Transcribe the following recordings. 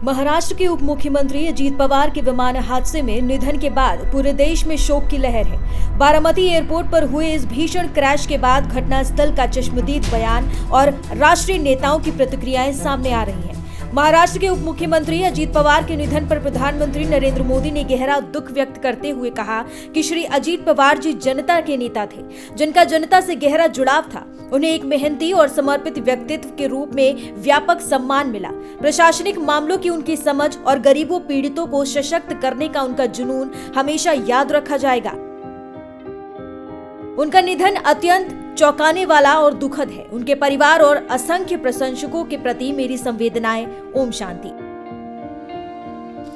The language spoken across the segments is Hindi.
महाराष्ट्र के उप मुख्यमंत्री अजीत पवार के विमान हादसे में निधन के बाद पूरे देश में शोक की लहर है। बारामती एयरपोर्ट पर हुए इस भीषण क्रैश के बाद घटनास्थल का चश्मदीद बयान और राष्ट्रीय नेताओं की प्रतिक्रियाएं सामने आ रही हैं। महाराष्ट्र के उप मुख्यमंत्री अजीत पवार के निधन पर प्रधानमंत्री नरेंद्र मोदी ने गहरा दुख व्यक्त करते हुए कहा कि श्री अजीत पवार जी जनता के नेता थे, जिनका जनता से गहरा जुड़ाव था। उन्हें एक मेहनती और समर्पित व्यक्तित्व के रूप में व्यापक सम्मान मिला। प्रशासनिक मामलों की उनकी समझ और गरीबों पीड़ितों को सशक्त करने का उनका जुनून हमेशा याद रखा जाएगा। उनका निधन अत्यंत चौंकाने वाला और दुखद है। उनके परिवार और असंख्य प्रशंसकों के प्रति मेरी संवेदनाएं। ओम शांति।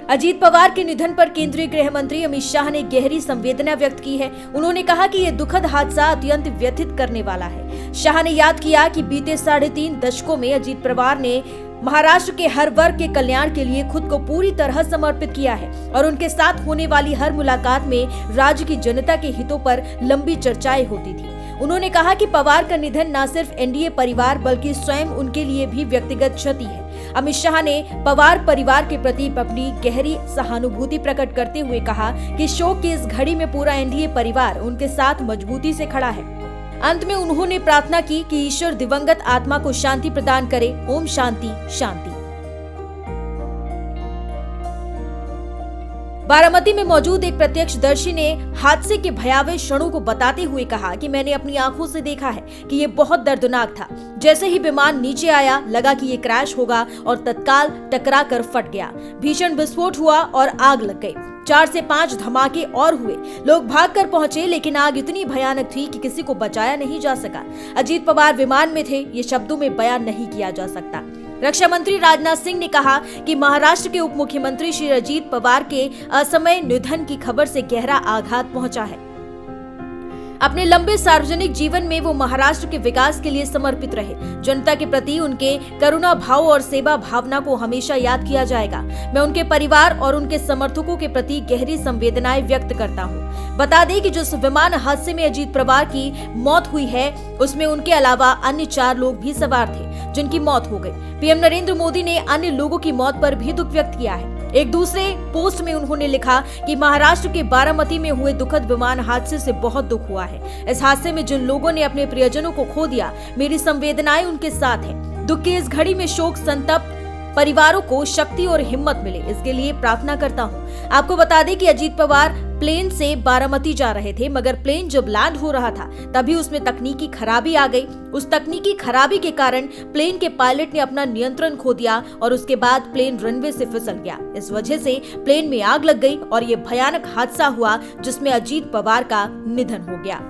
अजीत पवार के निधन पर केंद्रीय गृह मंत्री अमित शाह ने गहरी संवेदना व्यक्त की है। उन्होंने कहा कि यह दुखद हादसा अत्यंत व्यथित करने वाला है। शाह ने याद किया कि बीते 3.5 दशकों में अजीत पवार ने महाराष्ट्र के हर वर्ग के कल्याण के लिए खुद को पूरी तरह समर्पित किया है और उनके साथ होने वाली हर मुलाकात में राज्य की जनता के हितों पर लंबी चर्चाएं होती थी। उन्होंने कहा कि पवार का निधन न सिर्फ एनडीए परिवार बल्कि स्वयं उनके लिए भी व्यक्तिगत क्षति है। अमित शाह ने पवार परिवार के प्रति अपनी गहरी सहानुभूति प्रकट करते हुए कहा कि शोक की इस घड़ी में पूरा एनडीए परिवार उनके साथ मजबूती से खड़ा है। अंत में उन्होंने प्रार्थना की कि ईश्वर दिवंगत आत्मा को शांति प्रदान करे। ओम शांति शांति। बारामती में मौजूद एक प्रत्यक्षदर्शी ने हादसे के भयावह क्षणों को बताते हुए कहा कि मैंने अपनी आंखों से देखा है कि ये बहुत दर्दनाक था। जैसे ही विमान नीचे आया लगा कि ये क्रैश होगा और तत्काल टकरा कर फट गया। भीषण विस्फोट हुआ और आग लग गई। 4 से 5 धमाके और हुए। लोग भागकर पहुंचे, लेकिन आग इतनी भयानक थी कि किसी को बचाया नहीं जा सका। अजीत पवार विमान में थे, ये शब्दों में बयान नहीं किया जा सकता। रक्षा मंत्री राजनाथ सिंह ने कहा कि महाराष्ट्र के उप मुख्यमंत्री श्री अजीत पवार के असमय निधन की खबर से गहरा आघात पहुंचा है। अपने लंबे सार्वजनिक जीवन में वो महाराष्ट्र के विकास के लिए समर्पित रहे। जनता के प्रति उनके करुणा भाव और सेवा भावना को हमेशा याद किया जाएगा। मैं उनके परिवार और उनके समर्थकों के प्रति गहरी संवेदनाएं व्यक्त करता हूं। बता दें कि जिस विमान हादसे में अजीत पवार की मौत हुई है उसमें उनके अलावा अन्य 4 लोग भी सवार थे, जिनकी मौत हो गई। पीएम नरेंद्र मोदी ने अन्य लोगों की मौत पर भी दुख व्यक्त किया है। एक दूसरे पोस्ट में उन्होंने लिखा कि महाराष्ट्र के बारामती में हुए दुखद विमान हादसे से बहुत दुख हुआ है। इस हादसे में जिन लोगों ने अपने प्रियजनों को खो दिया, मेरी संवेदनाएं उनके साथ हैं। दुख की इस घड़ी में शोक संतप्त परिवारों को शक्ति और हिम्मत मिले, इसके लिए प्रार्थना करता हूं। आपको बता दें कि अजीत पवार प्लेन से बारामती जा रहे थे, मगर प्लेन जब लैंड हो रहा था तभी उसमें तकनीकी खराबी आ गई। उस तकनीकी खराबी के कारण प्लेन के पायलट ने अपना नियंत्रण खो दिया और उसके बाद प्लेन रनवे से फिसल गया। इस वजह से प्लेन में आग लग गई और ये भयानक हादसा हुआ जिसमें अजीत पवार का निधन हो गया।